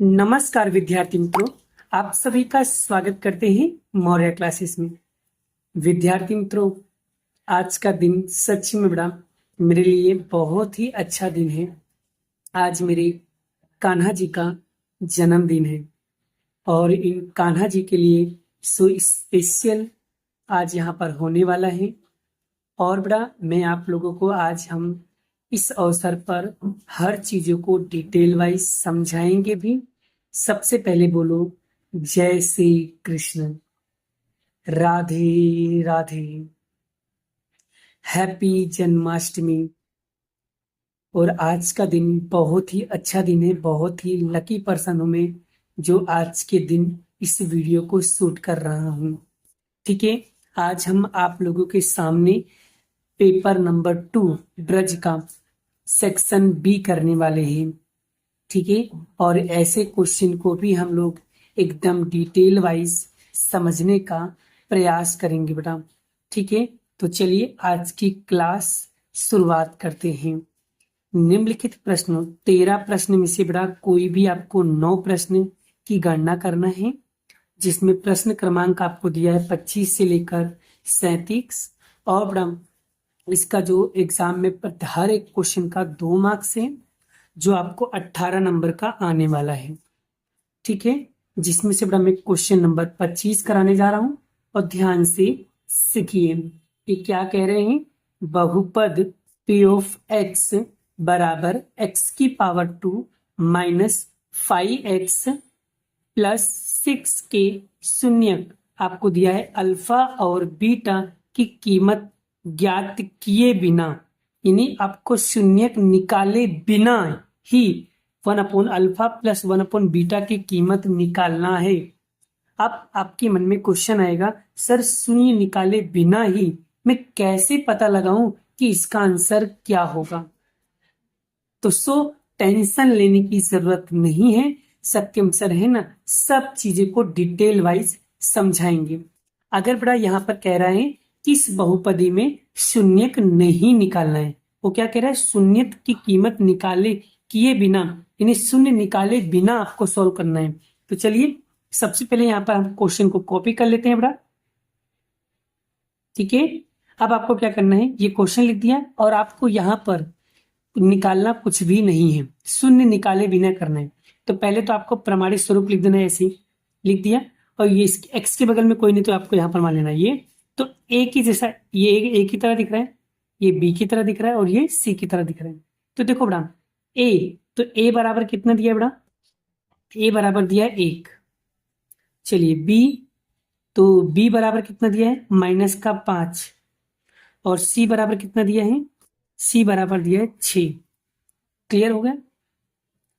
नमस्कार विद्यार्थी मित्रों, आप सभी का स्वागत करते हैं मौर्य क्लासेस में। विद्यार्थी मित्रों, आज का दिन सच में बड़ा मेरे लिए बहुत ही अच्छा दिन है। आज मेरे कान्हा जी का जन्मदिन है और इन कान्हा जी के लिए सो स्पेशल आज यहाँ पर होने वाला है। और बड़ा मैं आप लोगों को आज हम इस अवसर पर हर चीजों को डिटेल वाइज समझाएंगे भी। सबसे पहले बोलो जय श्री कृष्ण, राधे राधे, हैप्पी जन्माष्टमी। और आज का दिन बहुत ही अच्छा दिन है, बहुत ही लकी पर्सन हूं मैं जो आज के दिन इस वीडियो को शूट कर रहा हूँ। ठीक है, आज हम आप लोगों के सामने पेपर नंबर 2 ब्रज का सेक्शन बी करने वाले हैं। ठीक है, और ऐसे क्वेश्चन को भी हम लोग एकदम डिटेल वाइज समझने का प्रयास करेंगे बेटा। ठीक है, तो चलिए आज की क्लास शुरुआत करते हैं। निम्नलिखित प्रश्नों 13 प्रश्न में से बेटा कोई भी आपको 9 प्रश्न की गणना करना है, जिसमें प्रश्न क्रमांक आपको दिया है 25 से लेकर 37। और बेटा इसका जो एग्जाम में हर एक क्वेश्चन का 2 मार्क्स है, जो आपको 18 नंबर का आने वाला है। ठीक है, जिसमें से बड़ा मैं क्वेश्चन नंबर 25 कराने जा रहा हूं और ध्यान से सीखिए। ये क्या कह रहे हैं? बहुपद p ऑफ x बराबर x की पावर 2 माइनस 5x प्लस 6 के शून्यक आपको दिया है अल्फा और बीटा की कीमत ज्ञात किए बिना, यानी आपको शून्यक निकाले बिना ही 1 अल्फा प्लस 1 बीटा की कीमत निकालना है। अब आपके मन में क्वेश्चन आएगा, सर शून्य निकाले बिना ही मैं कैसे पता लगाऊं कि इसका आंसर क्या होगा? तो टेंशन लेने की जरूरत नहीं है, सत्यम सर है ना, सब चीजें को डिटेल वाइज समझाएंगे। अगर बड़ा यहाँ पर कह रहा है कि इस बहुपदी में शून्यक नहीं निकालना है, वो क्या कह रहा है? शून्यक की कीमत निकाले किए बिना, यानी शून्य निकाले बिना आपको सॉल्व करना है। तो चलिए सबसे पहले यहाँ पर हम क्वेश्चन को कॉपी कर लेते हैं बड़ा। ठीक है, अब आपको क्या करना है, ये क्वेश्चन लिख दिया और आपको यहाँ पर निकालना कुछ भी नहीं है, शून्य निकाले बिना करना है। तो पहले तो आपको प्रमाणित स्वरूप लिख देना है, ऐसे लिख दिया। और ये एक्स के बगल में कोई नहीं तो आपको यहाँ पर मान लेना ये तो ए की जैसा, ये ए की तरह दिख रहा है, ये बी की तरह दिख रहा है और ये सी की तरह दिख रहा है। तो देखो बड़ा ए, तो ए बराबर कितना दिया बड़ा? ए बराबर दिया है 1। चलिए बी, तो बी बराबर कितना दिया है? -5। और सी बराबर कितना दिया है? सी बराबर दिया है 6। क्लियर हो गया?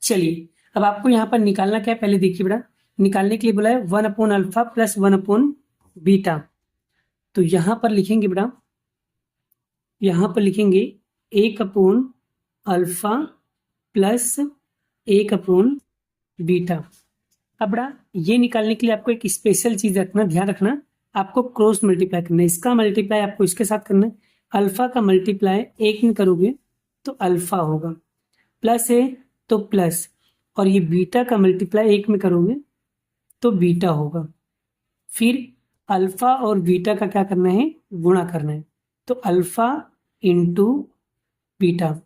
चलिए अब आपको यहाँ पर निकालना क्या है, पहले देखिए बेटा। निकालने के लिए बोला है 1 अल्फा प्लस 1 बीटा। तो यहाँ पर लिखेंगे बेटा, यहाँ पर लिखेंगे 1 अल्फा प्लस 1 बीटा। अब बेटा ये निकालने के लिए आपको एक स्पेशल चीज रखना, ध्यान रखना, आपको क्रॉस मल्टीप्लाई करना है। इसका मल्टीप्लाई आपको इसके साथ करना है। अल्फा का मल्टीप्लाई 1 में करोगे तो अल्फा होगा, प्लस है तो प्लस, और ये बीटा का मल्टीप्लाई 1 में करोगे तो बीटा होगा। फिर अल्फा और बीटा का क्या करना है? गुणा करना है। तो अल्फा इंटू बीटा।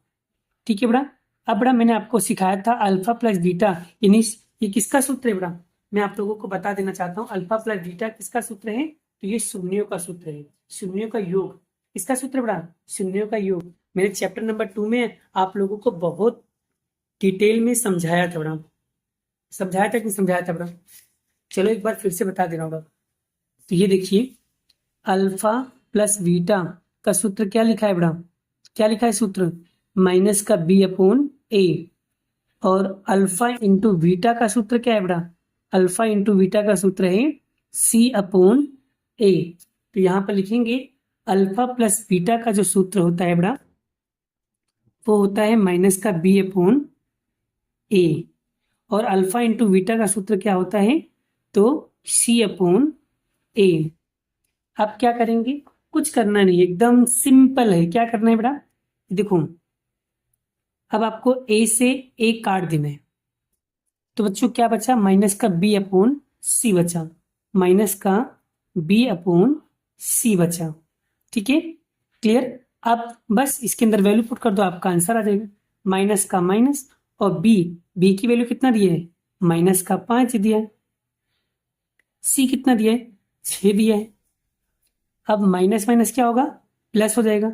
ठीक है बड़ा। अब बड़ा मैंने आपको सिखाया था अल्फा प्लस बीटा, यानी ये किसका सूत्र है बड़ा? मैं आप लोगों को बता देना चाहता हूँ, अल्फा प्लस बीटा किसका सूत्र है? तो ये शून्यों का सूत्र है, शून्यों का योग। किसका सूत्र बड़ा? शून्यों का योग। मेरे चैप्टर नंबर 2 में आप लोगों को बहुत डिटेल में समझाया था बड़ा, समझाया था कि समझाया था बड़ा? चलो एक बार फिर से बता दे रहा हूँ। तो ये देखिए अल्फा प्लस बीटा का सूत्र क्या लिखा है बड़ा? क्या लिखा है सूत्र? माइनस का बी अपॉन ए। और अल्फा इंटू बीटा का सूत्र क्या है बड़ा? अल्फा इंटू बीटा का सूत्र है सी अपॉन ए। तो यहाँ पर लिखेंगे अल्फा प्लस बीटा का जो सूत्र होता है बड़ा, वो होता है माइनस का बी अपॉन ए। और अल्फा इंटू बीटा का सूत्र क्या होता है? तो सी अपॉन ए। अब क्या करेंगे? कुछ करना नहीं, एकदम सिंपल है। क्या करना है बेटा? देखो अब आपको ए से ए काट देना है। तो बच्चों क्या बचा, माइनस का बी अपॉन सी बचा, माइनस का बी अपॉन सी बचा। ठीक है, क्लियर। अब बस इसके अंदर वैल्यू पुट कर दो, आपका आंसर आ जाएगा। माइनस का माइनस, और बी की वैल्यू कितना दिया है, माइनस का 5 दिया है। सी कितना दिया है, 6 दिया है। अब माइनस माइनस क्या होगा, प्लस हो जाएगा,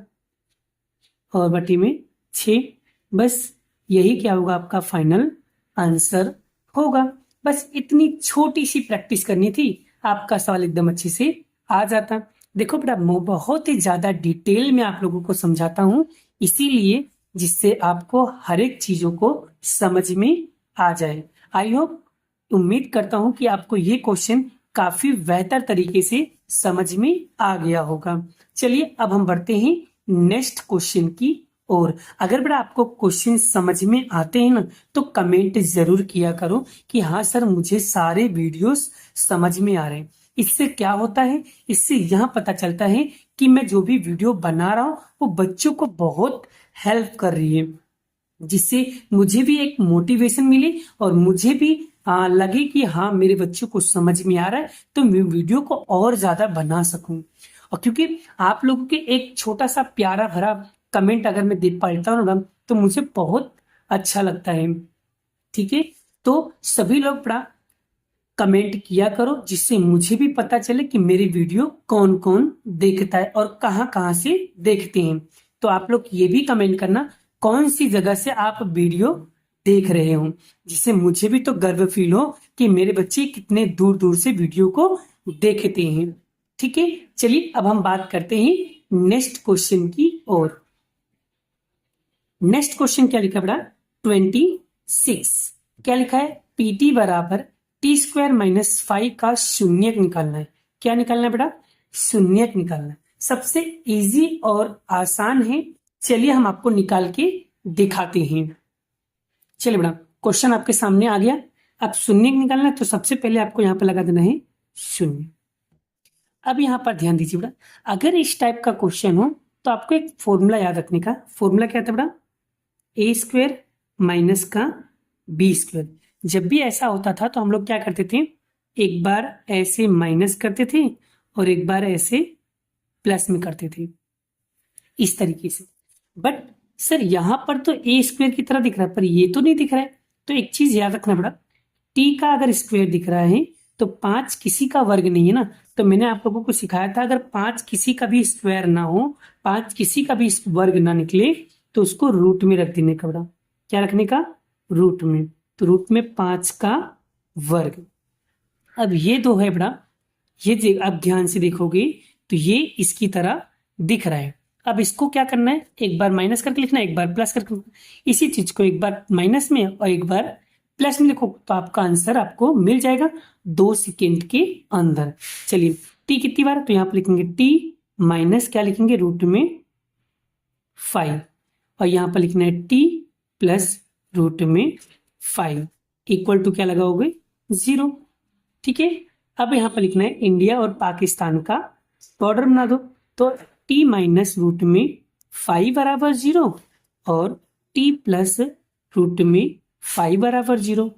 और बटी में 6। बस यही क्या होगा, आपका फाइनल आंसर होगा। बस इतनी छोटी सी प्रैक्टिस करनी थी, आपका सवाल एकदम अच्छे से आ जाता। देखो बेटा, मैं बहुत ही ज्यादा डिटेल में आप लोगों को समझाता हूँ, इसीलिए जिससे आपको हर एक चीजों को समझ में आ जाए। आई होप, उम्मीद करता हूँ कि आपको ये क्वेश्चन काफी बेहतर तरीके से समझ में आ गया होगा। चलिए अब हम बढ़ते हैं नेक्स्ट क्वेश्चन की ओर। अगर बेटा आपको क्वेश्चन समझ में आते हैं ना, तो कमेंट जरूर किया करो कि हाँ सर, मुझे सारे वीडियोस समझ में आ रहे हैं। इससे क्या होता है, इससे यह पता चलता है कि मैं जो भी वीडियो बना रहा हूँ वो बच्चों को बहुत हेल्प कर रही है, जिससे मुझे भी एक मोटिवेशन मिले और मुझे भी लगे कि हाँ, मेरे बच्चों को समझ में आ रहा है, तो मैं वीडियो को और ज्यादा बना सकूं। और क्योंकि आप लोगों के एक छोटा सा प्यारा भरा कमेंट अगर मैं दे पाता हूँ ना, तो मुझे बहुत अच्छा लगता है। ठीक है, तो सभी लोग बड़ा कमेंट किया करो, जिससे मुझे भी पता चले कि मेरी वीडियो कौन कौन देखता है और कहाँ कहाँ से देखते हैं। तो आप लोग ये भी कमेंट करना कौन सी जगह से आप वीडियो देख रहे हो, जिससे मुझे भी तो गर्व फील हो कि मेरे बच्चे कितने दूर दूर से वीडियो को देखते हैं। ठीक है, चलिए अब हम बात करते हैं नेक्स्ट क्वेश्चन की ओर। नेक्स्ट क्वेश्चन क्या लिखा बड़ा, 26। क्या लिखा है, पीटी बराबर टी स्क्वायर माइनस 5 का शून्यक निकालना है। क्या निकालना है बेटा, शून्यक निकालना है। सबसे इजी और आसान है, चलिए हम आपको निकाल के दिखाते हैं। चलिए बेटा, क्वेश्चन आपके सामने आ गया। अब शून्यक निकालना है, तो सबसे पहले आपको यहाँ पर लगा देना है शून्य। अब यहाँ पर ध्यान दीजिए बेटा, अगर इस टाइप का क्वेश्चन हो तो आपको एक फॉर्मूला याद रखने का। फॉर्मूला क्या था बेटा, ए स्क्वायर माइनस का बी स्क्वायर। जब भी ऐसा होता था तो हम लोग क्या करते थे, एक बार ऐसे माइनस करते थे और एक बार ऐसे प्लस में करते थे, इस तरीके से। बट सर यहाँ पर तो ए स्क्वायर की तरह दिख रहा है, पर ये तो नहीं दिख रहा है। तो एक चीज याद रखना बड़ा, टी का अगर स्क्वायर दिख रहा है तो 5 किसी का वर्ग नहीं है ना। तो मैंने आप लोगों को सिखाया था, अगर 5 किसी का भी स्क्वायर ना हो, 5 किसी का भी वर्ग ना निकले, तो उसको रूट में रख देने का बड़ा। क्या रखने का, रूट में। तो रूट में 5 का वर्ग। अब ये दो है बड़ा, ये अब ध्यान से देखोगे तो ये इसकी तरह दिख रहा है। अब इसको क्या करना है, एक बार माइनस करके लिखना है, एक बार प्लस करके लिखना है। इसी चीज को एक बार माइनस में और एक बार प्लस में लिखो, तो आपका आंसर आपको मिल जाएगा 2 सेकेंड के अंदर। चलिए, टी कितनी बार, तो यहाँ पर लिखेंगे टी माइनस क्या लिखेंगे, रूट में 5, और यहाँ पर लिखना है टी प्लस रूट में 5 इक्वल टू क्या लगाओगे, 0। ठीक है, अब यहाँ पर लिखना है इंडिया और पाकिस्तान का बॉर्डर बना दो। तो टी माइनस रूट में 5 बराबर 0 और टी प्लस रूट में 5 बराबर 0,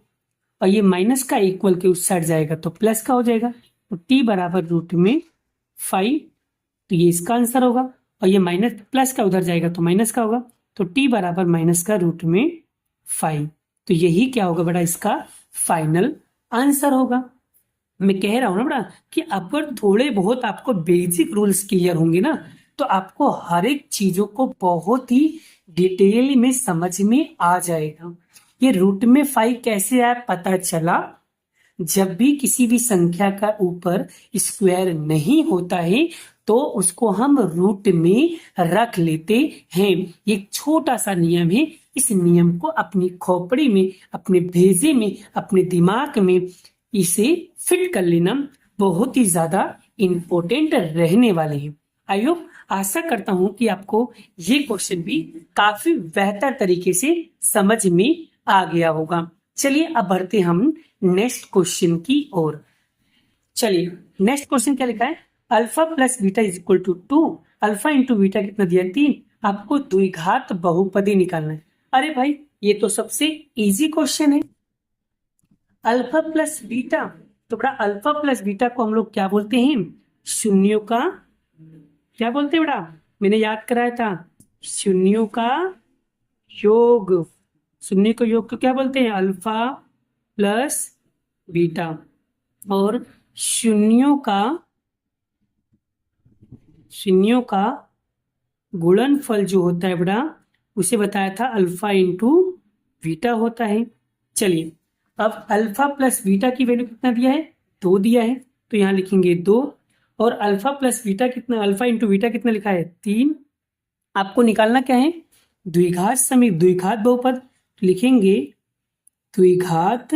और ये माइनस का इक्वल के उस साइड जाएगा तो प्लस का हो जाएगा। तो टी बराबर रूट में 5, तो ये इसका आंसर होगा, और ये माइनस प्लस का उधर जाएगा तो माइनस का होगा। तो टी बराबर माइनस का रूट में 5, तो यही क्या होगा बेटा, इसका फाइनल आंसर होगा। मैं कह रहा हूं ना बेटा कि अगर थोड़े बहुत आपको बेसिक रूल्स क्लियर होंगे ना, तो आपको हर एक चीजों को बहुत ही डिटेल में समझ में आ जाएगा। ये रूट में 5 कैसे आया पता चला, जब भी किसी भी संख्या का ऊपर स्क्वायर नहीं होता है तो उसको हम रूट में रख लेते हैं। ये छोटा सा नियम है, इस नियम को अपनी खोपड़ी में, अपने भेजे में, अपने दिमाग में इसे फिट कर लेना बहुत ही ज्यादा इंपॉर्टेंट रहने वाले हैं। आई होप, आशा करता हूं कि आपको ये क्वेश्चन भी काफी बेहतर तरीके से समझ में आ गया होगा। चलिए अब बढ़ते हम नेक्स्ट क्वेश्चन की ओर। चलिए, नेक्स्ट क्वेश्चन क्या लिखा है, alpha plus beta is equal to 2। Alpha into beta कितना दिया, 3। आपको द्विघात बहुपदी निकालना है। अरे भाई, ये तो सबसे इजी क्वेश्चन है। अल्फा प्लस बीटा, तो बेटा अल्फा प्लस बीटा को हम लोग क्या बोलते हैं? शून्यों का क्या बोलते हैं बेटा? मैंने याद कराया था, शून्यों का योग। शून्य को योग को क्या बोलते हैं? Alpha plus beta. और शून्यों का गुणनफल जो होता है बेटा, उसे बताया था अल्फा इंटू बीटा होता है। चलिए, अब अल्फा प्लस बीटा की वैल्यू कितना दिया है? 2 दिया है, तो यहाँ लिखेंगे 2। और अल्फा प्लस बीटा कितना, अल्फा इंटू बीटा कितना लिखा है? 3। आपको निकालना क्या है? द्विघात समीप, द्विघात बहुपद, तो लिखेंगे द्विघात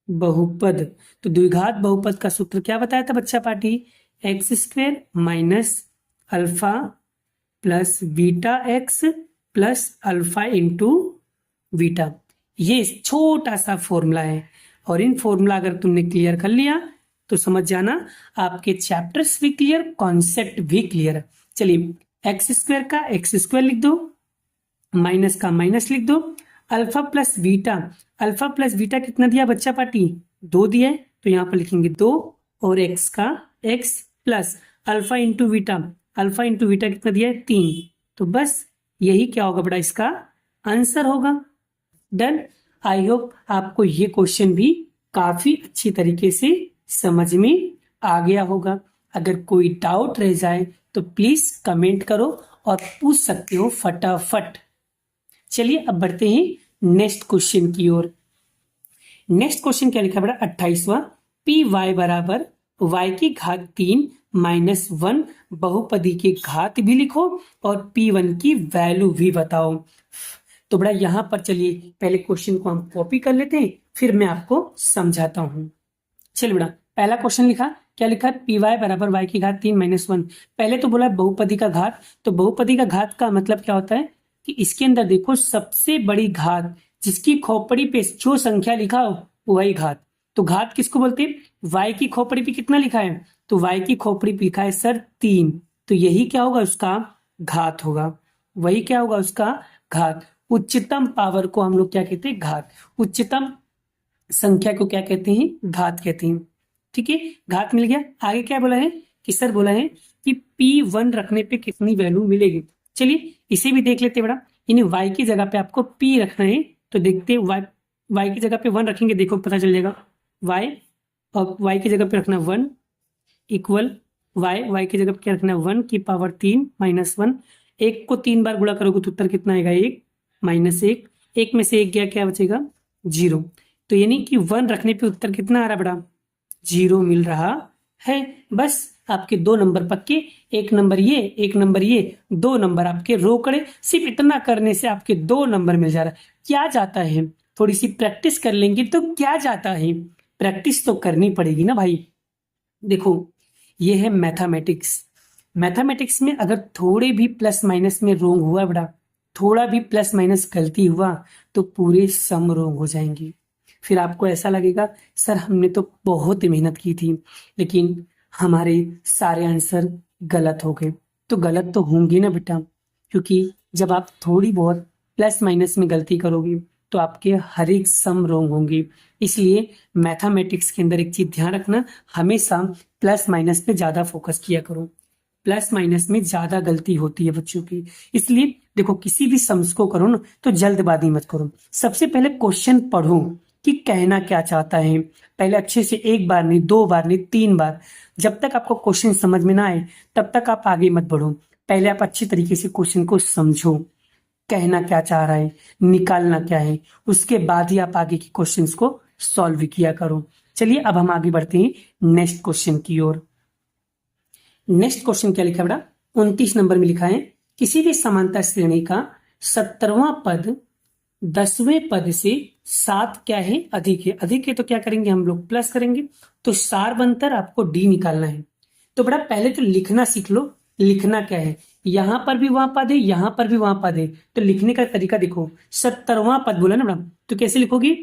बहुपद। तो द्विघात बहुपद का सूत्र क्या बताया था बच्चा party? X square minus alpha plus beta x plus alpha into beta. ये छोटा सा फॉर्मूला है, और इन फॉर्मूला अगर तुमने क्लियर कर लिया तो समझ जाना आपके चैप्टर्स भी क्लियर, कॉन्सेप्ट भी क्लियर। चलिए, एक्स स्क्वायर का एक्स स्क्वायर लिख दो, माइनस का माइनस लिख दो, alpha plus beta, alpha plus beta कितना दिया बच्चा पार्टी? 2 दिया है, तो यहाँ पर लिखेंगे 2, और एक्स का x plus alpha into beta, alpha into beta कितना दिया है? 3। तो बस यही क्या होगा बेटा? इसका आंसर होगा। डन। आई होप आपको ये क्वेश्चन भी काफी अच्छी तरीके से समझ में आ गया होगा। अगर कोई डाउट रह जाए तो प्लीज कमेंट करो और पूछ सकते हो फटाफट। चलिए, अब बढ़ते हैं नेक्स्ट क्वेश्चन की ओर। नेक्स्ट क्वेश्चन क्या लिखा बेटा? 28वां, पी वाई बराबर वाई की घात 3 माइनस 1 बहुपदी की घात भी लिखो और P1 की वैल्यू भी बताओ। तो बेटा यहां पर चलिए पहले क्वेश्चन को हम कॉपी कर लेते हैं, फिर मैं आपको समझाता हूं। चलिए बेटा, पहला क्वेश्चन लिखा, क्या लिखा है? पी वाई बराबर वाई की घात 3 माइनस 1। पहले तो बोला बहुपदी का घात, तो बहुपदी का घात का मतलब क्या होता है कि इसके अंदर देखो सबसे बड़ी घात, जिसकी खोपड़ी पे जो संख्या लिखा हो वही घात। तो घात किसको बोलते हैं? वाई की खोपड़ी पे कितना लिखा है? तो वाई की खोपड़ी पे लिखा है सर 3, तो यही क्या होगा? उसका घात होगा। वही क्या होगा? उसका घात। उच्चतम पावर को हम लोग क्या कहते हैं? घात। उच्चतम संख्या को क्या कहते हैं? घात कहते हैं। ठीक है, घात मिल गया। आगे क्या बोला है कि सर बोला है कि P1 रखने पे कितनी वैल्यू मिलेगी। चलिए इसे भी देख लेते हैं बेटा। यानी y की जगह पे आपको P रखना है, तो देखते हैं y की जगह पे 1 रखेंगे, देखो पता चल जाएगा। y और y की जगह पे रखना 1 इक्वल y की जगह पे क्या रखना है? 1 की पावर 3 माइनस 1। 1 को 3 बार गुणा करोगे तो उत्तर कितना आएगा? 1 माइनस 1। 1 में से 1 गया, क्या बचेगा? 0। तो यानी कि 1 रखने पे उत्तर कितना आ रहा बेटा? 0 मिल रहा है। बस आपके 2 नंबर पक्के, 1 नंबर ये, 1 नंबर ये, 2 नंबर आपके रोकड़े। सिर्फ इतना करने से आपके 2 नंबर मिल जा रहा है। क्या जाता है? थोड़ी सी प्रैक्टिस कर लेंगे तो क्या जाता है? प्रैक्टिस तो करनी पड़ेगी ना भाई। देखो, ये है मैथमेटिक्स। मैथमेटिक्स में अगर थोड़े भी प्लस माइनस में रोंग हुआ बेटा, थोड़ा भी प्लस माइनस गलती हुआ तो पूरे सम रोंग हो जाएंगे। फिर आपको ऐसा लगेगा सर हमने तो बहुत मेहनत की थी, लेकिन हमारे सारे आंसर गलत हो गए। तो गलत तो होंगे ना बेटा, क्योंकि जब आप थोड़ी बहुत प्लस माइनस में गलती करोगे तो आपके हर एक सम रोंग होंगे। इसलिए मैथमेटिक्स के अंदर एक चीज ध्यान रखना, हमेशा प्लस माइनस पे ज्यादा फोकस किया करो। प्लस माइनस में ज्यादा गलती होती है बच्चों की। इसलिए देखो, किसी भी सम्स को करो ना तो जल्दबाजी मत करो। सबसे पहले क्वेश्चन पढ़ो कि कहना क्या चाहता है। पहले अच्छे से 1 बार नहीं, 2 बार नहीं, 3 बार। जब तक आपको क्वेश्चन समझ में ना आए तब तक आप आगे मत बढ़ो। पहले आप अच्छी तरीके से क्वेश्चन को समझो, कहना क्या चाह रहा है, निकालना क्या है, उसके बाद ही आप आगे के क्वेश्चंस को सॉल्व किया करो। चलिए अब हम आगे बढ़ते हैं नेक्स्ट क्वेश्चन की ओर। नेक्स्ट क्वेश्चन क्या लिखा है बेटा? 29 नंबर में लिखा है, किसी भी समांतर श्रेणी का 17वां पद 10वें पद से 7 क्या है? अधिक है। अधिक है तो क्या करेंगे हम लोग? प्लस करेंगे। तो सारबंतर आपको डी निकालना है। तो बेटा पहले तो लिखना सीख लो। लिखना क्या है? यहां पर भी वहां पद है, यहां पर भी वहां पद है, तो लिखने का तरीका देखो। 17वां पद बोला ना बेटा, तो कैसे लिखोगे?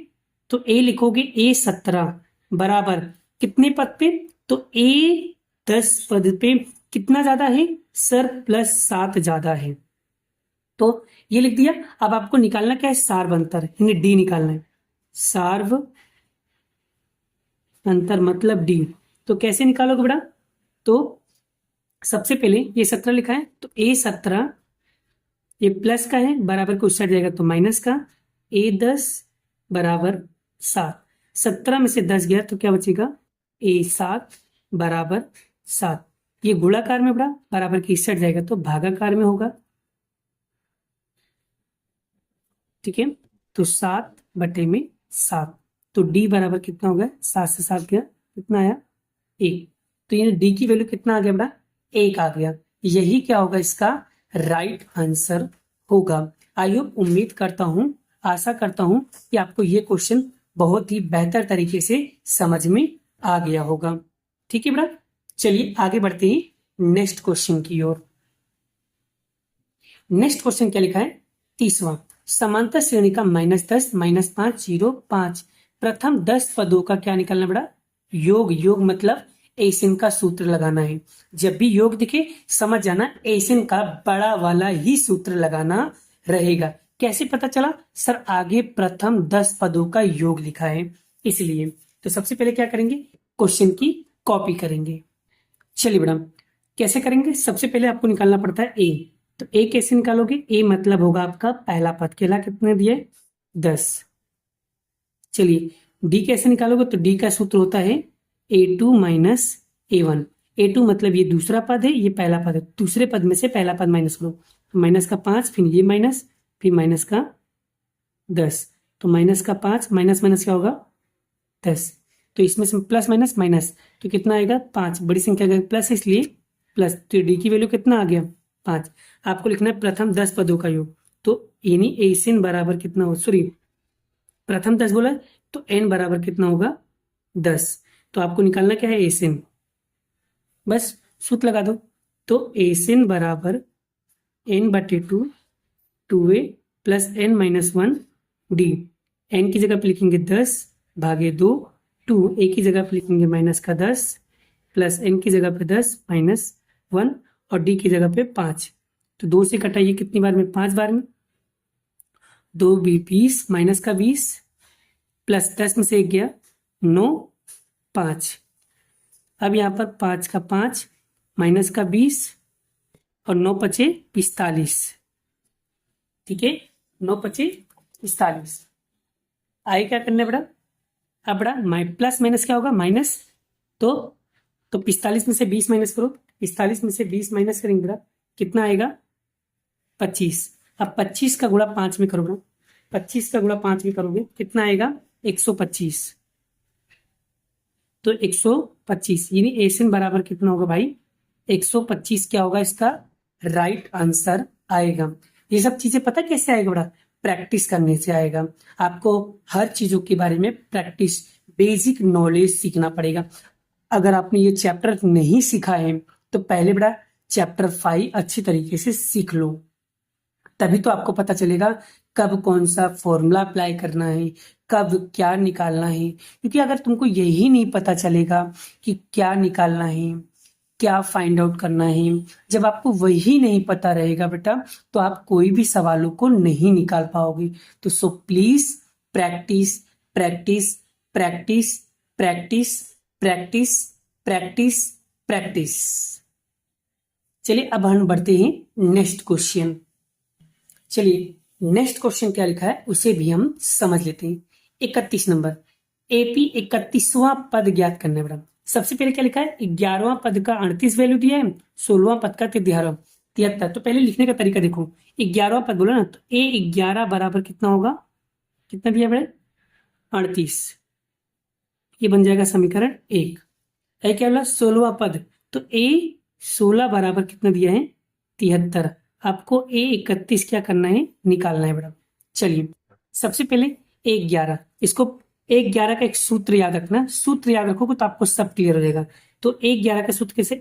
तो ए लिखोगे, ए 17 बराबर कितने पद पे? तो ए 10 पद पे कितना ज्यादा है सर? प्लस 7 ज्यादा है। तो ये लिख दिया। अब आपको निकालना क्या है? सारबंतर, यानी डी निकालना है। सार्व अंतर मतलब डी। तो कैसे निकालोगे बेटा? तो सबसे पहले ये 17 लिखा है तो A17 ये प्लस का है, बराबर को उस साइड जाएगा तो माइनस का। A10 बराबर 7, 17 में से 10 गया तो क्या बचेगा? A7 बराबर 7। ये गोलाकार में बड़ा बराबर की इस साइड जाएगा तो भागाकार में होगा। ठीक है, तो 7/7। तो डी बराबर कितना होगा? 7 से 7 गया, कितना आया? 1। तो ये डी की वैल्यू कितना आ गया बड़ा? 1 आ गया। यही क्या होगा? इसका राइट आंसर होगा। आई होप, उम्मीद करता हूं, आशा करता हूं कि आपको ये क्वेश्चन बहुत ही बेहतर तरीके से समझ में आ गया होगा। ठीक है बेटा, चलिए आगे बढ़ते हैं नेक्स्ट क्वेश्चन की ओर। नेक्स्ट क्वेश्चन क्या लिखा है? 30वां, समांतर श्रेणी का -10 -5 0 5 प्रथम 10 पदों का क्या निकालना बड़ा? योग। योग मतलब एसिन का सूत्र लगाना है। जब भी योग दिखे समझ जाना एसिन का बड़ा वाला ही सूत्र लगाना रहेगा। कैसे पता चला? सर आगे प्रथम 10 पदों का योग लिखा है इसलिए। तो सबसे पहले क्या करेंगे? क्वेश्चन की कॉपी करेंगे। चलिए बेटा, कैसे करेंगे? सबसे पहले आपको निकालना पड़ता है ए। तो ए कैसे निकालोगे? ए मतलब होगा आपका पहला पद। केला कितने दिए? 10। चलिए डी कैसे निकालोगे? तो डी का सूत्र होता है A2 - A1। A2 मतलब ये दूसरा पद है, ये पहला पद है। दूसरे पद में से पहला पद माइनस करो तो माइनस का 5, फिर ये माइनस, फिर माइनस का 10। तो माइनस का 5 माइनस माइनस क्या होगा? 10। तो इसमें से प्लस माइनस माइनस तो कितना आएगा? 5। बड़ी संख्या का प्लस है इसलिए प्लस। तो डी की वैल्यू कितना आ गया? 5। आपको लिखना है प्रथम 10 पदों का योग। तो यानी एसिन बराबर कितना हो, सॉरी प्रथम 10 बोला तो एन बराबर कितना होगा? 10। तो आपको निकालना क्या है? एसिन। बस सूत्र लगा दो। तो एसिन बराबर n/2 2a plus n-1 D. N की जगह पे लिखेंगे 10/2, 2 ए की जगह पे लिखेंगे माइनस का 10 प्लस एन की जगह पे 10 -1 और डी की जगह पे 5। तो 2 से कटाइए कितनी बार में? 5 बार में। 2 20 माइनस का 20 प्लस 10 में से 1 गया 9 5। अब यहाँ पर 5 का 5 माइनस का 20 और 9 पचे 45। ठीक है, 9 पचे 45। आगे क्या करना है बड़ा? अब बड़ा प्लस माइनस क्या होगा? माइनस। तो 45 में से 20 माइनस करो। 45 में से 20 माइनस करेंगे बड़ा, कितना आएगा? 25। अब 25 का गुणा 5 में करो बड़ा। 25 का गुणा 5 में करोगे कितना आएगा? 125। तो 125 यानी एसिन बराबर कितना होगा भाई? 125 क्या होगा? इसका राइट आंसर आएगा। ये सब चीजें पता कैसे आएगा बड़ा? प्रैक्टिस करने से आएगा। आपको हर चीजों के बारे में प्रैक्टिस, बेसिक नॉलेज सीखना पड़ेगा। अगर आपने ये चैप्टर नहीं सीखा है तो पहले बड़ा चैप्टर 5 अच्छी तरीके से सीख लो, तभी तो आपको पता चलेगा कब कौन सा फॉर्मूला अप्लाई करना है, कब क्या निकालना है। क्योंकि अगर तुमको यही नहीं पता चलेगा कि क्या निकालना है, क्या फाइंड आउट करना है, जब आपको वही नहीं पता रहेगा बेटा तो आप कोई भी सवालों को नहीं निकाल पाओगे। तो so please practice practice practice practice practice practice practice. चलिए अब हम बढ़ते हैं नेक्स्ट क्वेश्चन। चलिए नेक्स्ट क्वेश्चन क्या लिखा है उसे भी हम समझ लेते हैं। 31 नंबर, एपी 31वां पद ज्ञात करने बड़ा। सबसे पहले क्या लिखा है? 11वां पद का 38 वैल्यू दिया है, 16वां पद का 73। तो पहले लिखने का तरीका देखो। 11वां पद बोला ना तो A11 बराबर कितना होगा? कितना दिया बड़े? 38। ये बन जाएगा समीकरण 1। क्या बोला? 16वां पद तो A16 बराबर कितना दिया है? 73। आपको A31 क्या करना है? निकालना है बेटा। चलिए सबसे पहले A11, इसको A11 का एक सूत्र याद रखना। सूत्र याद रखोगे तो आपको सब क्लियर हो जाएगा। तो A11 का सूत्र कैसे?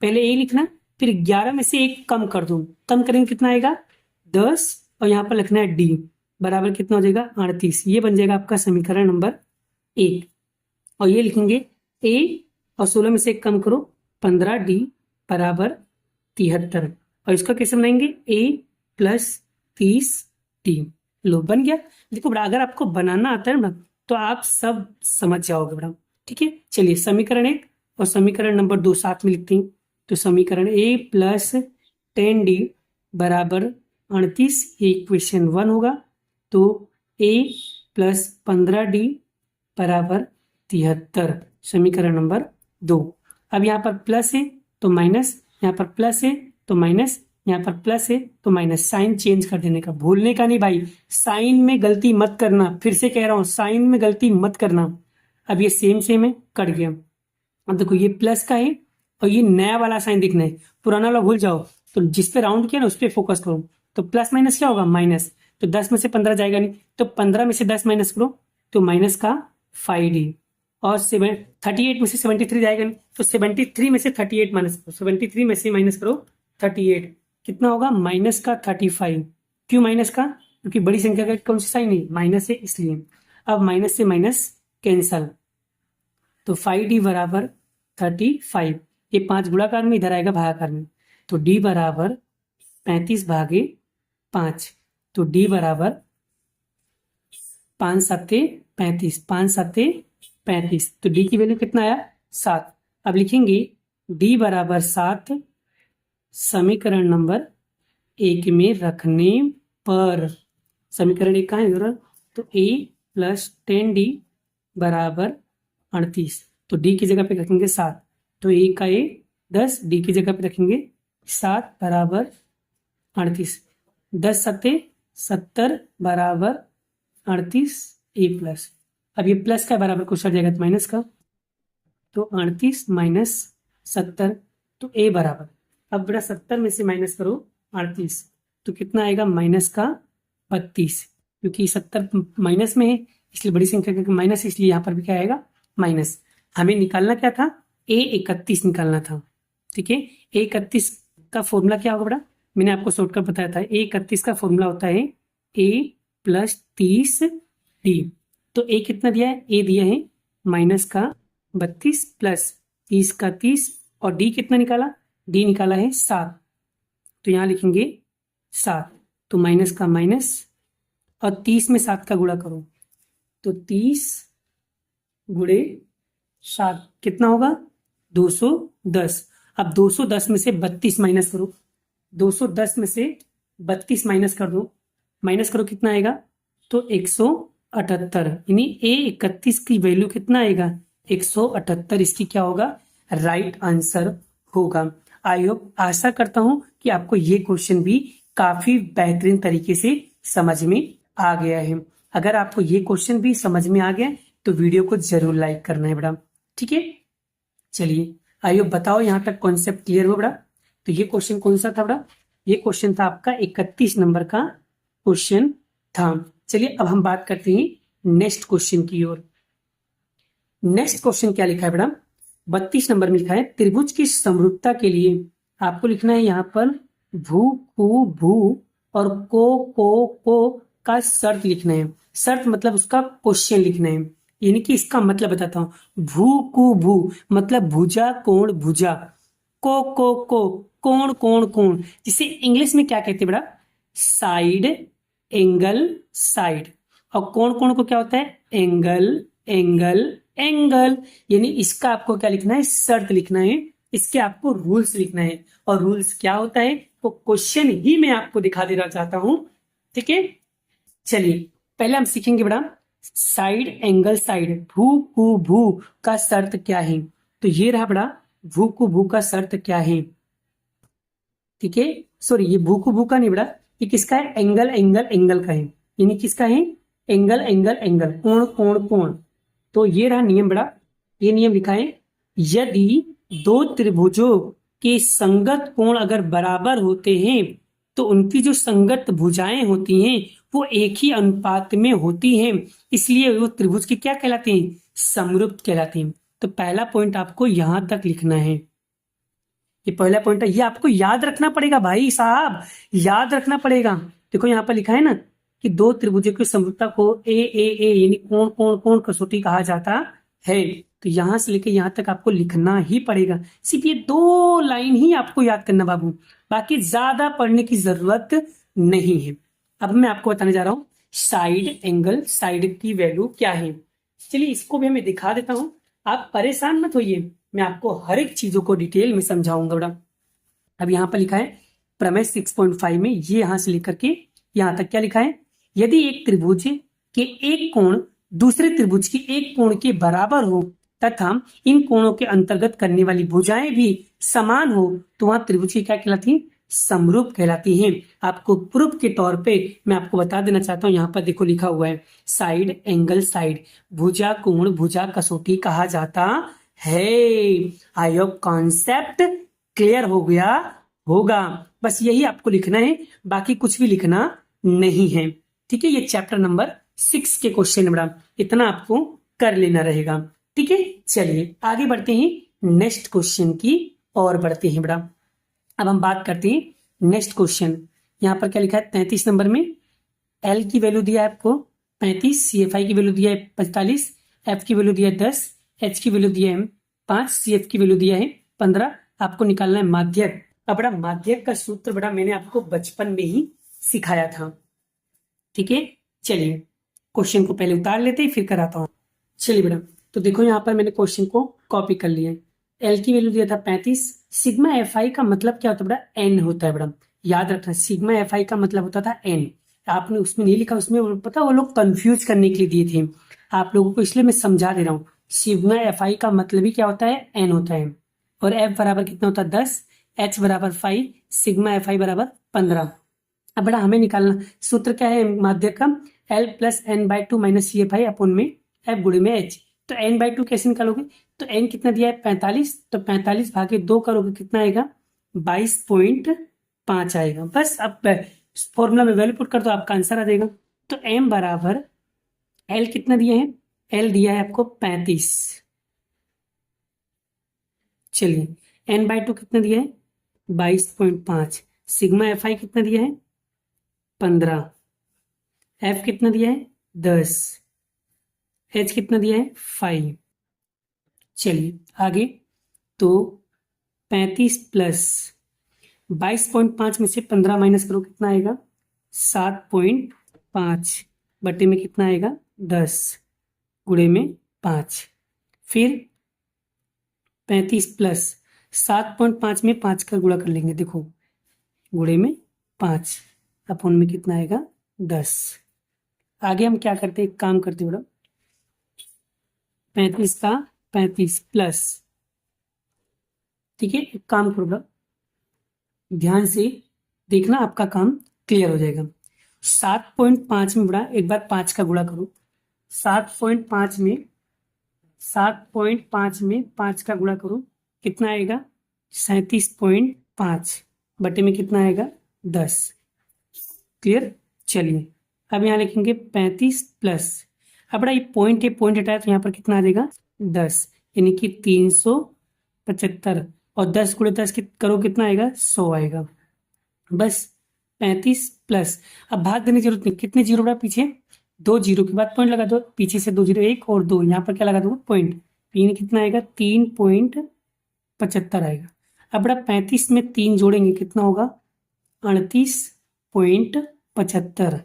पहले A लिखना, फिर 11 में से 1 कम कर दो, कम करेंगे कितना आएगा? 10 और यहाँ पर लिखना है D बराबर कितना हो जाएगा? 38। ये बन जाएगा आपका समीकरण नंबर 1। और ये लिखेंगे A और 16 में से 1 कम करो 15D बराबर 73। और इसको कैसे बनाएंगे? A + 30D। लो बन गया। देखो बड़ा, अगर आपको बनाना आता है ना तो आप सब समझ जाओगे बेटा। ठीक है, चलिए समीकरण 1 और समीकरण नंबर 2 साथ में लिखते हैं। तो समीकरण a प्लस 10d बराबर 38, ये इक्वेशन 1 होगा। तो a प्लस 15d बराबर 73, समीकरण नंबर 2। अब यहाँ पर प्लस है तो माइनस, यहाँ पर प्लस है तो माइनस, यहाँ पर प्लस है तो माइनस, साइन चेंज कर देने का, भूलने का नहीं भाई, साइन में गलती मत करना, फिर से कह रहा हूं साइन में गलती मत करना। अब ये सेम सेम है, कट गया। अब देखो ये प्लस का है और ये नया वाला साइन दिखना है, पुराना वाला भूल जाओ। तो जिस पे राउंड किया ना उस पर फोकस करो। तो प्लस माइनस क्या होगा, माइनस। तो 10 में से 15 जाएगा नहीं, तो 15 में से 10 माइनस करो तो माइनस का 5d। और 38 में से 73 जाएगा नहीं, तो 73 में से 38 माइनस करो, 73 में से माइनस करो 38, कितना होगा, माइनस का 35। क्यों माइनस का, क्योंकि बड़ी संख्या का कौन सी साइन है, माइनस है, इसलिए। अब माइनस से माइनस कैंसल, तो 5d बराबर 35। ये 5 गुणाकार में, इधर आएगा भागाकार में, तो d बराबर 35 भागे 5। तो d बराबर 5 सत्ते 35, 5 सत्ते 35। तो d की वैल्यू कितना आया, 7। अब लिखेंगे d बराबर 7 समीकरण नंबर 1 में रखने पर। समीकरण 1 कहाँ है जरा, तो a प्लस 10d बराबर 38। तो d की जगह पे रखेंगे 7, तो a का a 10, d की जगह पे रखेंगे 7 बराबर 38। 10 सत्ते 70 बराबर 38 a प्लस। अब ये प्लस का बराबर कुछ आ जाएगा तो माइनस का, तो 38 माइनस 70, तो a बराबर, अब बेटा 70 में से माइनस करो 38, तो कितना आएगा, माइनस का 32। क्योंकि 70 माइनस में है इसलिए बड़ी संख्या का माइनस, इसलिए यहाँ पर भी क्या आएगा, माइनस। हमें निकालना क्या था, a31 निकालना था। ठीक है, a31 का फॉर्मूला क्या होगा बेटा, मैंने आपको शॉर्टकट बताया था। a31 का फॉर्मूला होता है a प्लस 30d। तो a कितना दिया है, a दिया है माइनस का 32 प्लस 30 का 30, और d कितना निकाला, d निकाला है 7। तो यहाँ लिखेंगे 7, तो माइनस का माइनस, और 30 में 7 का गुणा करो, तो 30 गुणे 7 कितना होगा, 210। अब 210 में से 32 माइनस करो, 210 में से 32 माइनस कर दो, माइनस करो कितना आएगा, तो 178। यानी a31 की वैल्यू कितना आएगा, 178। इसकी क्या होगा, राइट आंसर होगा। आई होप, आशा करता हूं कि आपको ये क्वेश्चन भी काफी बेहतरीन तरीके से समझ में आ गया है। अगर आपको ये क्वेश्चन भी समझ में आ गया तो वीडियो को जरूर लाइक करना है बेटा। ठीक है, चलिए आइए बताओ यहाँ तक कॉन्सेप्ट क्लियर हो बेटा। तो ये क्वेश्चन कौन सा था बेटा, ये क्वेश्चन था आपका 31 नंबर का क्वेश्चन था। चलिए अब हम बात करते हैं नेक्स्ट क्वेश्चन की ओर। नेक्स्ट क्वेश्चन क्या लिखा है बेटा, 32 नंबर में लिखा है, त्रिभुज की समरूपता के लिए आपको लिखना है यहाँ पर भू कु भू और को का शर्त लिखना है। शर्त मतलब उसका क्वेश्चन लिखना है, यानी कि इसका मतलब बताता हूं। भू कु भू मतलब भुजा कोण भुजा, को कोण कोण कोण, जिसे इंग्लिश में क्या कहते हैं बेटा, साइड एंगल साइड। और कोण कोण को क्या होता है, एंगल एंगल एंगल। यानी इसका आपको क्या लिखना है, शर्त लिखना है, इसके आपको रूल्स लिखना है। और रूल्स क्या होता है वो क्वेश्चन ही मैं आपको दिखा देना चाहता हूं। ठीक है, चलिए पहले हम सीखेंगे बेटा साइड एंगल साइड, भू कु भू का शर्त क्या है। तो ये रहा बेटा भू कु भू का शर्त क्या है। ठीक है, सॉरी ये भू कु भू का नहीं बेटा, ये किसका है, एंगल एंगल एंगल का है। यानी किसका है, एंगल एंगल एंगल, कोण कोण कोण। तो ये रहा नियम बेटा, ये नियम लिखा है, यदि दो त्रिभुजों के संगत कोण अगर बराबर होते हैं तो उनकी जो संगत भुजाएं होती हैं वो एक ही अनुपात में होती हैं, इसलिए वो त्रिभुज की क्या कहलाते हैं, समरूप कहलाते हैं। तो पहला पॉइंट आपको यहां तक लिखना है, ये पहला पॉइंट है, ये आपको याद रखना पड़ेगा भाई साहब, याद रखना पड़ेगा। देखो यहाँ पर लिखा है ना कि दो त्रिभुजों की समरूपता को ए यानी कोण कोण कोण कसौटी कहा जाता है। तो यहां से लेकर यहां तक आपको लिखना ही पड़ेगा, सिर्फ ये 2 लाइन ही आपको याद करना बाबू, बाकी ज्यादा पढ़ने की जरूरत नहीं है। अब मैं आपको बताने जा रहा हूं साइड एंगल साइड की वैल्यू क्या है। चलिए इसको भी मैं दिखा देता हूँ, आप परेशान मत होइए, मैं आपको हर एक चीजों को डिटेल में समझाऊंगा बेटा। अब यहाँ पर लिखा है प्रमेय 6.5 में, ये यहां से लेकर के यहां तक क्या लिखा है, यदि एक त्रिभुज के एक कोण दूसरे त्रिभुज के एक कोण के बराबर हो तथा इन कोणों के अंतर्गत करने वाली भुजाएं भी समान हो तो वहां त्रिभुज की क्या कहलाती है, समरूप कहलाती हैं। आपको प्रूफ के तौर पे मैं आपको बता देना चाहता हूँ, यहाँ पर देखो लिखा हुआ है साइड एंगल साइड, भुजा कोण भुजा कसौटी कहा जाता है। आई होप कॉन्सेप्ट क्लियर हो गया होगा। बस यही आपको लिखना है, बाकी कुछ भी लिखना नहीं है। ठीक है, ये चैप्टर नंबर 6 के क्वेश्चन बेटा, इतना आपको कर लेना रहेगा। ठीक है, चलिए आगे बढ़ते हैं नेक्स्ट क्वेश्चन की और बढ़ते हैं बेटा। अब हम बात करते हैं नेक्स्ट क्वेश्चन। यहाँ पर क्या लिखा है 33 नंबर में, एल की वैल्यू दिया है आपको 35, CFI की वैल्यू दिया है 45, एफ की वैल्यू दिया है 10, एच की वैल्यू दिया है 5, CF की वैल्यू दिया है 15। आपको निकालना है माध्यक। अब बड़ा माध्यक का सूत्र बड़ा मैंने आपको बचपन में ही सिखाया था। ठीक है, चलिए क्वेश्चन को पहले उतार लेते हैं फिर कराता हूँ। चलिए बेटा, तो देखो यहाँ पर मैंने क्वेश्चन को कॉपी कर लिया है। एल की वैल्यू दिया था 35, सिग्मा FI का मतलब क्या होता है बेटा, एन होता है बेटा, याद रखना सिग्मा FI का मतलब होता था एन। आपने उसमें नहीं लिखा, उसमें पता वो लोग कंफ्यूज करने के लिए दिए थे आप लोगों को, इसलिए मैं समझा दे रहा हूँ। सिग्मा FI का मतलब ही क्या होता है, एन होता है। और एफ बराबर कितना होता है 10, एच बराबर 5, सिग्मा FI बराबर 15। अब बेटा हमें निकालना सूत्र क्या है माध्यक का, L plus N by two minus CFI अपन में एफ गुणे में एच। तो n बाई टू कैसे निकालोगे, तो n कितना दिया है 45, तो 45 भागे 2 करोगे कितना आएगा 22.5 आएगा। बस अब फॉर्मूला में वैल्यू पुट कर दो आपका आंसर आ जाएगा। तो m बराबर l कितना दिया है, l दिया है आपको 35। चलिए n बाई टू कितना दिया है 22.5, सिग्मा FI कितना दिया है 15, f कितना दिया है 10, h कितना दिया है 5। चलिए आगे, तो 35 प्लस 22.5 में से 15 माइनस करो कितना आएगा 7.5 बटे में कितना आएगा 10 गुणे में 5। फिर 35 प्लस 7.5 में 5 का गुणा कर लेंगे, देखो गुणे में 5 अपन में कितना आएगा 10। आगे हम क्या करते हैं, एक काम करते हैं बड़ा, 35 का 35 प्लस, ठीक है एक काम करो बड़ा, ध्यान से देखना आपका काम क्लियर हो जाएगा। 7.5 में बड़ा एक बार 5 का गुणा करो, 7.5 में 5 का गुणा करो कितना आएगा 37.5 बटे में कितना आएगा 10। क्लियर, चलिए अब यहाँ लिखेंगे 35 प्लस, अब बड़ा ये पॉइंट है, पॉइंट हटाया तो यहाँ पर कितना आ जाएगा 10, यानी कि 375 और 10 गुणे 10 करो कितना आएगा 100 आएगा। बस 35 प्लस, अब भाग देने की जरूरत नहीं, कितने जीरो बड़ा पीछे 2 जीरो के बाद पॉइंट लगा दो, पीछे से 2 जीरो 1 और 2, यहाँ पर क्या लगा दो पॉइंट, तीन कितना आएगा 3.75 आएगा। अब बड़ा 35 में 3 जोड़ेंगे कितना होगा 38.75।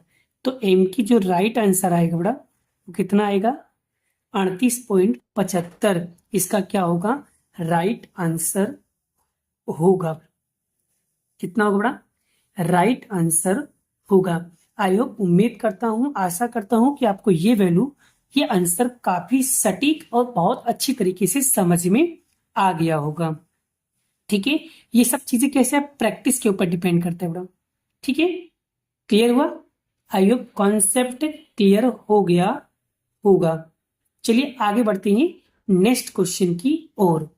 तो एम की जो राइट आंसर आएगा बड़ा वो कितना आएगा 38.75, इसका क्या होगा राइट आंसर होगा। कितना होगा बड़ा राइट आंसर होगा। आई होप, उम्मीद करता हूं, आशा करता हूं कि आपको ये वैल्यू, ये आंसर काफी सटीक और बहुत अच्छी तरीके से समझ में आ गया होगा। ठीक है, ये सब चीजें कैसे प्रैक्टिस के ऊपर डिपेंड करते हैं बड़ा। ठीक है, क्लियर हुआ, आई होप कॉन्सेप्ट क्लियर हो गया होगा। चलिए आगे बढ़ते हैं नेक्स्ट क्वेश्चन की ओर।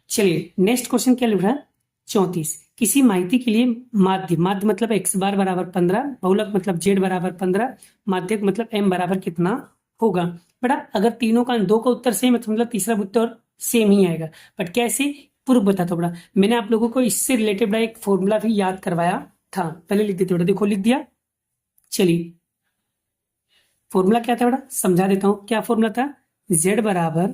चलिए नेक्स्ट क्वेश्चन क्या लिख रहा है 34, किसी माहिती के लिए माध्य, माध्य मतलब x बार बराबर 15, बहुलक मतलब z बराबर 15, माध्यक मतलब m बराबर कितना होगा। बड़ा अगर तीनों का दो का उत्तर सेम है तो मतलब तीसरा उत्तर सेम ही आएगा, बट कैसे प्रूफ बता दो बड़ा। मैंने आप लोगों को इससे रिलेटेड बड़ा एक फॉर्मूला भी याद करवाया था, पहले लिख देते बड़ा, देखो लिख दिया। चलिए फॉर्मूला क्या था बड़ा, समझा देता हूँ। क्या फॉर्मूला था, z बराबर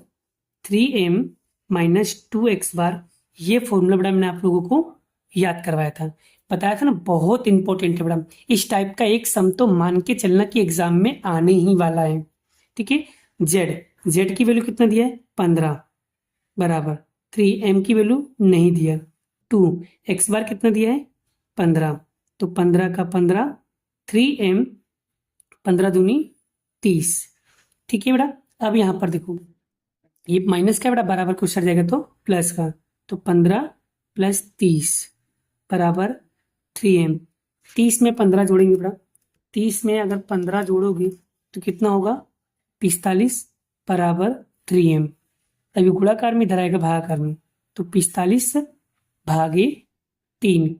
3m माइनस 2x बार, ये फॉर्मूला बड़ा मैंने आप लोगों को याद करवाया था, बताया था ना, बहुत इंपॉर्टेंट है बड़ा। इस टाइप का एक सम तो मान के चलना कि एग्जाम में आने ही वाला है। ठीक है, जेड की वैल्यू कितना दिया है 15 बराबर 3, एम की वैल्यू नहीं दिया 2, एक्स बार कितना दिया है 15, तो 15 का 15 3m 15 दूनी 30। ठीक है बेटा। अब यहाँ पर देखो ये माइनस का बेटा बराबर कुछ सट जाएगा तो प्लस का, तो 15 प्लस 30 बराबर 3m। 30 में 15 जोड़ेंगे बेटा, 30 में अगर 15 जोड़ोगे तो कितना होगा 45 बराबर 3m। अभी गुणाकार में इधर आएगा भागाकार में, तो 45 भागे 3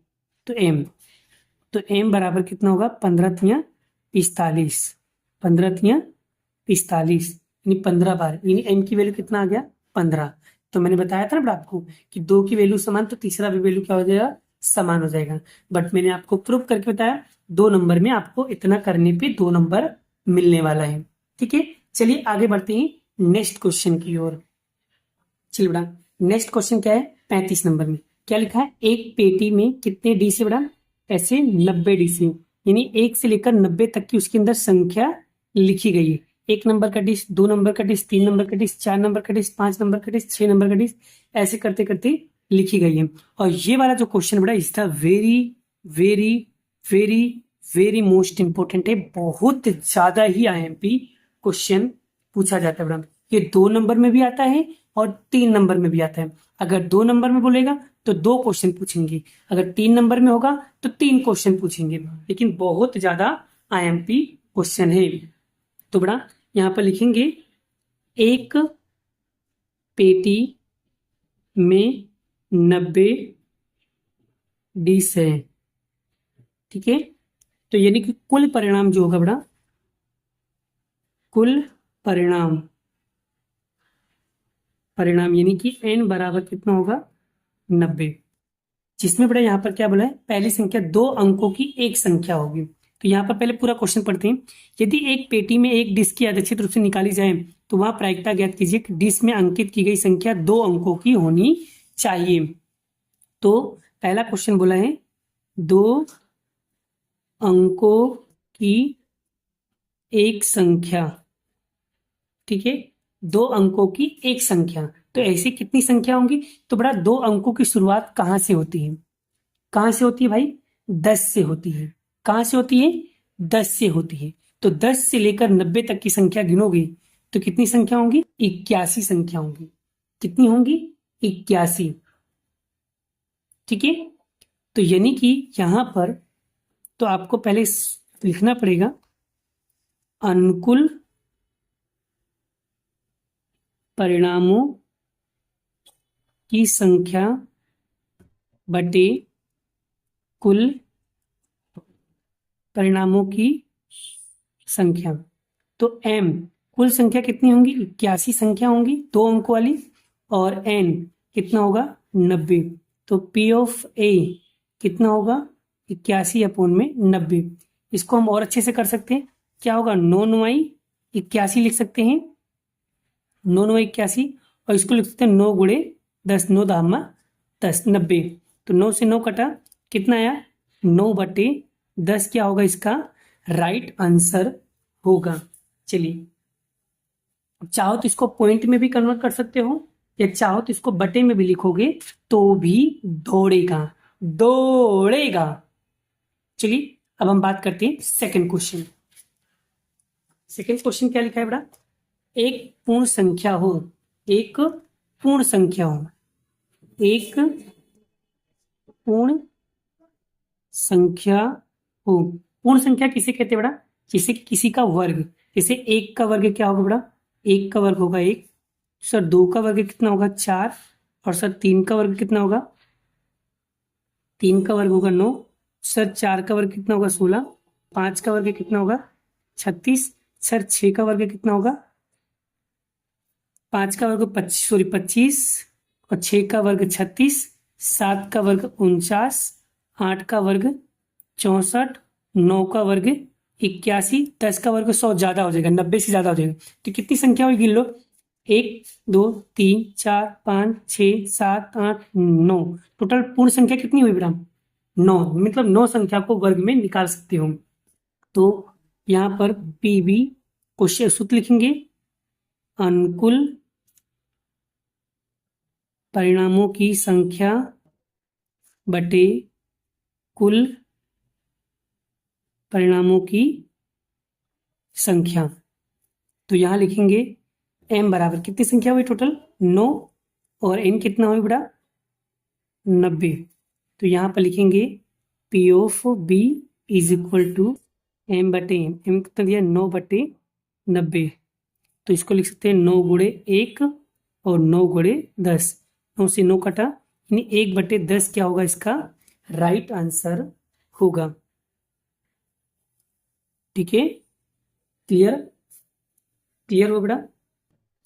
तो m बराबर कितना होगा 15 तियाँ 45, 15 तियाँ 45 यानी 15 बार, यानी m की वैल्यू कितना आ गया 15। तो मैंने बताया था ना बेटा आपको कि 2 की वैल्यू समान तो तीसरा भी वैल्यू क्या हो जाएगा समान हो जाएगा। बट मैंने आपको प्रूव करके बताया 2 नंबर में आपको इतना करने पे 2 नंबर मिलने वाला है। ठीक है, चलिए आगे बढ़ते हैं नेक्स्ट क्वेश्चन की ओर। चलिए बेटा नेक्स्ट क्वेश्चन क्या है 35 नंबर में क्या लिखा है, एक पेटी में कितने डी से बेटा, ऐसे 90 डी से, यानी 1 से लेकर 90 तक की उसके अंदर संख्या लिखी गई है। 1 नंबर का डिश, 2 नंबर का डिश, 3 नंबर का डिश, 4 नंबर का डिश, 5 नंबर का डिश, 6 नंबर का डिश, ऐसे करते करते लिखी गई है। और ये वाला जो क्वेश्चन बेटा इसका very very very very most important है, बहुत ज्यादा ही आईएमपी क्वेश्चन पूछा जाता है बेटा। ये 2 नंबर में भी आता है और 3 नंबर में भी आता है। अगर 2 नंबर में बोलेगा तो 2 क्वेश्चन पूछेंगे, अगर 3 नंबर में होगा तो 3 क्वेश्चन पूछेंगे, लेकिन बहुत ज्यादा आईएमपी क्वेश्चन है। तो बेटा यहाँ पर लिखेंगे एक पेटी में 90 डिश है। ठीक है, तो यानी कि कुल परिणाम जो होगा बेटा, कुल परिणाम यानी कि n बराबर कितना होगा 90, जिसमें बेटा यहाँ पर क्या बोला है पहली संख्या 2 अंकों की एक संख्या होगी। तो यहाँ पर पहले पूरा क्वेश्चन पढ़ते हैं। यदि एक पेटी में एक डिश की यादृच्छिक रूप से निकाली जाए तो वहां प्रायिकता ज्ञात कीजिए कि डिश में अंकित की गई संख्या 2 अंकों की होनी चाहिए। तो पहला क्वेश्चन बोला है 2 अंकों की एक संख्या। ठीक है, 2 अंकों की एक संख्या, तो ऐसी कितनी संख्या होंगी, तो बड़ा 2 अंकों की शुरुआत कहां से होती है, कहां से होती है भाई 10 से होती है। कहां से होती है 10 से होती है। तो 10 से लेकर 90 तक की संख्या गिनोगे तो कितनी संख्या होंगी 81 संख्या होंगी। कितनी होंगी 81। ठीक है, तो यानी कि यहां पर तो आपको पहले लिखना पड़ेगा अनुकूल परिणामों की संख्या बटे कुल परिणामों की संख्या। तो m कुल संख्या कितनी होंगी 81 संख्या होंगी 2 अंकों वाली, और n कितना होगा 90। तो p ऑफ a कितना होगा 81 अपॉन में 90। इसको हम और अच्छे से कर सकते हैं, क्या होगा 9 9 81 लिख सकते हैं, 9 9 81, और इसको लिख सकते हैं 9 गुणे 10, 9 दामा 10 90। तो 9 से 9 कटा कितना आया 9 बटे 10 क्या होगा इसका राइट आंसर होगा। चलिए चाहो तो इसको पॉइंट में भी कन्वर्ट कर सकते हो, या चाहो तो इसको बटे में भी लिखोगे तो भी दौड़ेगा दौड़ेगा। चलिए अब हम बात करते हैं सेकंड क्वेश्चन। सेकंड क्वेश्चन क्या लिखा है बेटा, एक पूर्ण संख्या हो, एक पूर्ण संख्या हो, एक पूर्ण संख्या हो। पूर्ण संख्या किसे कहते हैं बेटा, जिसे किसी का वर्ग, जैसे 1 का वर्ग क्या होगा बेटा 1 का वर्ग होगा 1, सर 2 का वर्ग कितना होगा 4, और सर 3 का वर्ग कितना होगा 3 का वर्ग होगा 9, सर 4 का वर्ग कितना होगा 16, 5 का वर्ग कितना होगा 36, सर 6 का वर्ग कितना होगा 5 का वर्ग 25 और 6 का वर्ग 36, 7 का वर्ग 49, 8 का वर्ग 64, 9 का वर्ग 81, 10 का वर्ग 100 ज्यादा हो जाएगा 90 से ज्यादा हो जाएगा। तो कितनी संख्या होगी गिन लो 1 2 3 4 5 6 7 8 9, टोटल पूर्ण संख्या कितनी हुई बेटा 9, मतलब 9 संख्या को वर्ग में निकाल सकते हो। तो यहाँ पर पी बी क्वेश्चन सूत्र लिखेंगे अनुकूल परिणामों की संख्या बटे कुल परिणामों की संख्या। तो यहाँ लिखेंगे m बराबर कितनी संख्या हुई टोटल 9 और n कितना हुई बेटा 90। तो यहाँ पर लिखेंगे P of B is equal to m बटे m कितना दिया 9 बटे 90। तो इसको लिख सकते हैं 9 गुणे 1 और 9 गुणे 10। 9 से 9 कटा यानी 1 बटे 10 क्या होगा इसका राइट आंसर होगा। ठीक है क्लियर क्लियर हो बेटा।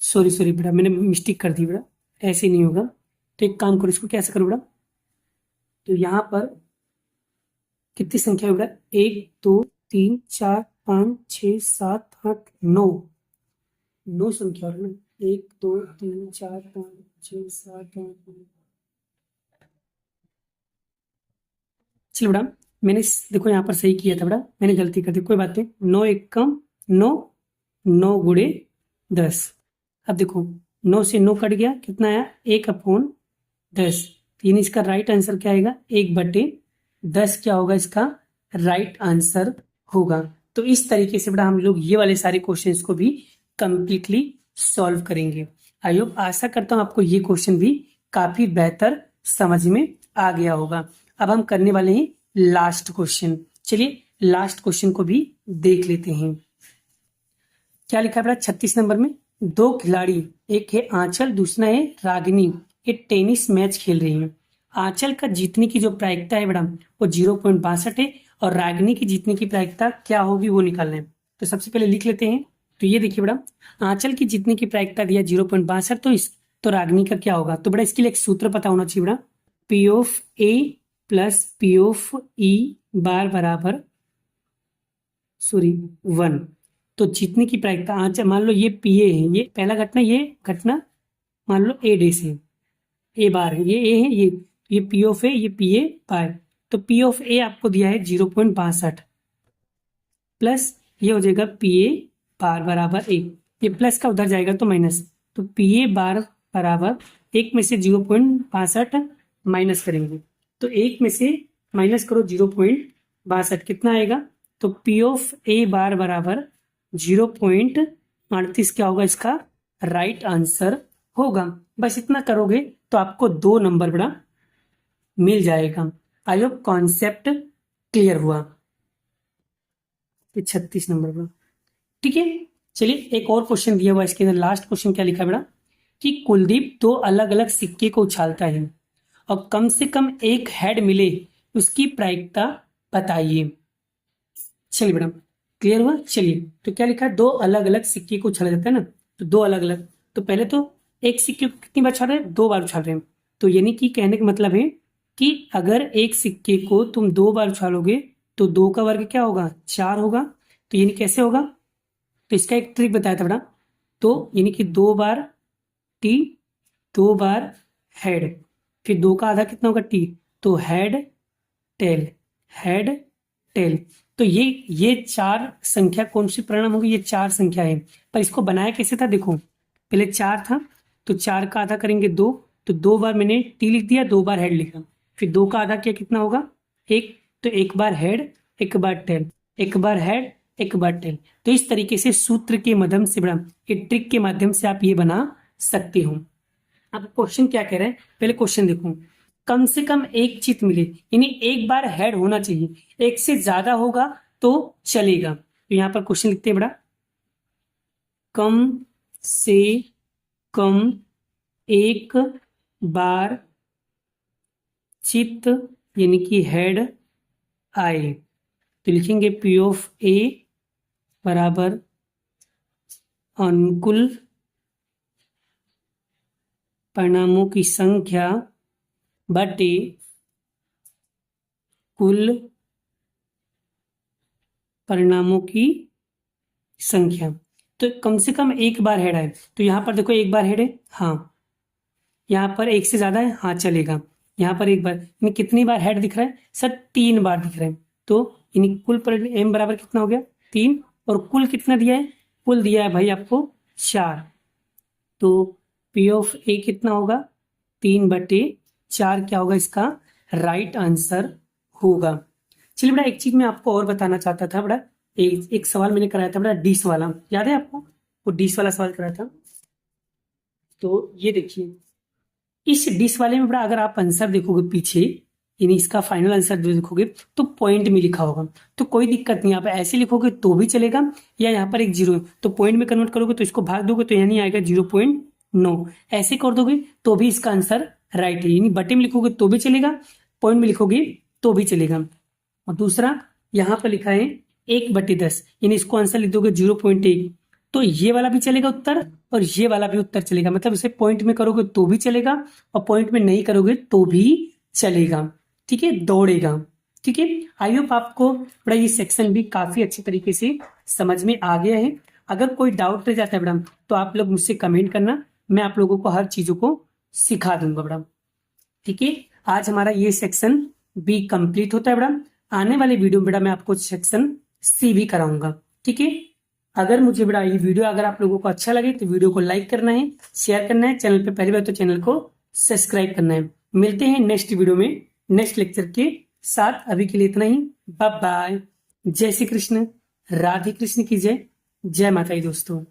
सॉरी बेटा मैंने मिस्टेक कर दी बेटा, ऐसे नहीं होगा। तो एक काम करो इसको कैसे करो बेटा। तो यहाँ पर कितनी संख्या है बेटा 1 2 3 4 5 6 7 8 9 9 संख्या है ना 1 2 3 4 5 6 7 8 9। चलो बेटा मैंने देखो यहाँ पर सही किया था बेटा, मैंने गलती कर दी कोई बात नहीं। 9 1 कम 9 9 गुणे 10। अब देखो 9 से 9 कट गया कितना आया 1/10। यानी इसका राइट आंसर क्या आएगा 1/10 क्या होगा इसका राइट आंसर होगा। तो इस तरीके से बेटा हम लोग ये वाले सारे क्वेश्चंस को भी कंप्लीटली सॉल्व करेंगे। आई होप आशा करता हूँ आपको ये क्वेश्चन भी काफी बेहतर समझ में आ गया होगा। अब हम करने वाले हैं लास्ट क्वेश्चन। चलिए लास्ट क्वेश्चन को भी देख लेते हैं। क्या लिखा है बेटा 36 नंबर में 2 खिलाड़ी, एक है आंचल दूसरा है रागिनी, ये टेनिस मैच खेल रही हैं। आंचल का जीतने की जो प्रायिकता है बेटा वो 0.62 है और रागिनी की जीतने की प्रायिकता क्या होगी वो निकालना है। तो सबसे पहले लिख लेते हैं। तो ये देखिए बेटा आंचल की जीतने की प्रायिकता दिया 0.62 तो रागिनी का क्या होगा। तो बेटा इसके लिए एक सूत्र पता होना चाहिए बेटा P of A plus P of E बार बराबर 1। तो जीतने की प्रायिकता आंचल मान लो ये पी ए है, ये पहला घटना ये घटना मान लो ए डे से ए बार है, ये ए है ये पी ऑफ ए ये पी ए बार। तो पी ऑफ ए आपको दिया है 0.62 प्लस ये हो जाएगा पी ए बार बराबर 1। ये प्लस का उधर जाएगा तो माइनस। तो पी ए बार बराबर 1 में से 0.62 माइनस करेंगे। तो 1 में से माइनस करो 0.62 कितना आएगा। तो पी ऑफ ए बार बराबर 0.38 क्या होगा इसका राइट आंसर होगा। बस इतना करोगे तो आपको 2 नंबर बड़ा मिल जाएगा। आई होप कॉन्सेप्ट क्लियर हुआ। 36 नंबर बड़ा ठीक है। चलिए एक और क्वेश्चन दिया हुआ इसके अंदर। लास्ट क्वेश्चन क्या लिखा है बड़ा कि कुलदीप 2 अलग अलग सिक्के को उछालता है और कम से कम एक हेड मिले उसकी प्रायिकता बताइए। चलिए मैडम क्लियर हुआ। चलिए तो क्या लिखा है 2 अलग अलग सिक्के को उछाला जाता है ना। तो 2 अलग अलग तो पहले तो एक सिक्के को कितनी बार उछाल रहे हैं 2 बार उछाल रहे हैं। तो यानी कि कहने का मतलब है कि अगर एक सिक्के को तुम 2 बार उछालोगे तो 2 का वर्ग क्या होगा 4 होगा। तो यानी कैसे होगा। तो इसका एक ट्रिक बताया था बेटा। तो यानी कि 2 बार टी 2 बार हेड फिर 2 का आधा कितना होगा टी। तो हेड टेल। तो ये 4 संख्या कौन सी परिणाम होगी ये 4 संख्या है। पर इसको बनाया कैसे था देखो पहले 4 था तो 4 का आधा करेंगे 2 तो 2 बार मैंने टी लिख दिया 2 बार हेड लिखा। फिर 2 का आधा क्या कितना होगा 1 तो 1 बार हेड 1 बार टेल 1 बार हेड 1 बार टेल। तो इस तरीके से सूत्र के माध्यम से बड़ा ये ट्रिक के माध्यम से आप ये बना सकते हो। अब क्वेश्चन क्या कह रहे हैं पहले क्वेश्चन देखो कम से कम एक चित मिले यानी एक बार हेड होना चाहिए एक से ज्यादा होगा तो चलेगा। तो यहां पर क्वेश्चन लिखते हैं बड़ा कम से कम एक बार चित यानी कि हेड आए। तो लिखेंगे P ऑफ A बराबर अनुकूल परिणामों की संख्या बटे कुल परिणामों की संख्या। तो कम से कम एक बार हेड है तो यहाँ पर देखो एक बार हेड है हाँ। यहाँ पर एक से ज्यादा है हाँ चलेगा। यहाँ पर एक बार यानी कितनी बार हेड दिख रहा है सर 3 बार दिख रहा है। तो यानी कुल पर m बराबर कितना हो गया 3 और कुल कितना दिया है कुल दिया है भाई आपको 4। तो P ऑफ ए कितना होगा, 3/4 क्या होगा इसका राइट आंसर होगा। चलिए बेटा एक चीज मैं आपको और बताना चाहता था बेटा, एक सवाल मैंने कराया था बेटा डिश वाला, याद है आपको, वो डिश वाला सवाल कराया था। तो ये देखिए इस डिश वाले में बड़ा अगर आप आंसर देखोगे पीछे, यानी इसका फाइनल आंसर जो देखोगे तो पॉइंट में लिखा होगा, तो कोई दिक्कत नहीं, आप ऐसे लिखोगे तो भी चलेगा, या यहाँ पर एक जीरो है तो पॉइंट में कन्वर्ट करोगे तो इसको भाग दोगे तो यानी आएगा 0.9, ऐसे कर दोगे तो भी इसका आंसर राइट है, यानी बटे में लिखोगे तो भी चलेगा, पॉइंट में लिखोगे तो भी चलेगा। और दूसरा यहाँ पर लिखा है 1/10, यानी इसको आंसर लिख दोगे 0.1, तो ये वाला भी चलेगा उत्तर और ये वाला भी उत्तर चलेगा, मतलब इसे पॉइंट में करोगे तो भी चलेगा और पॉइंट में नहीं करोगे तो भी चलेगा, ठीक है, दौड़ेगा। ठीक है, आई होप आपको बड़ा ये सेक्शन भी काफी अच्छी तरीके से समझ में आ गया है। अगर कोई डाउट रह जाता है बड़ा तो आप लोग मुझसे कमेंट करना, मैं आप लोगों को हर चीजों को सिखा दूंगा बड़ा। ठीक है, आज हमारा ये सेक्शन बी कंप्लीट होता है बड़ा, आने वाले वीडियो में बड़ा मैं आपको सेक्शन सी भी कराऊंगा। ठीक है, अगर मुझे बड़ा ये वीडियो अगर आप लोगों को अच्छा लगे तो वीडियो को लाइक करना है, शेयर करना है, चैनल पे पहली बार तो चैनल को सब्सक्राइब करना है। मिलते हैं नेक्स्ट वीडियो में नेक्स्ट लेक्चर के साथ, अभी के लिए इतना ही, बाय बाय, जय श्री कृष्ण, राधे कृष्ण की जय, जय माता दी दोस्तों।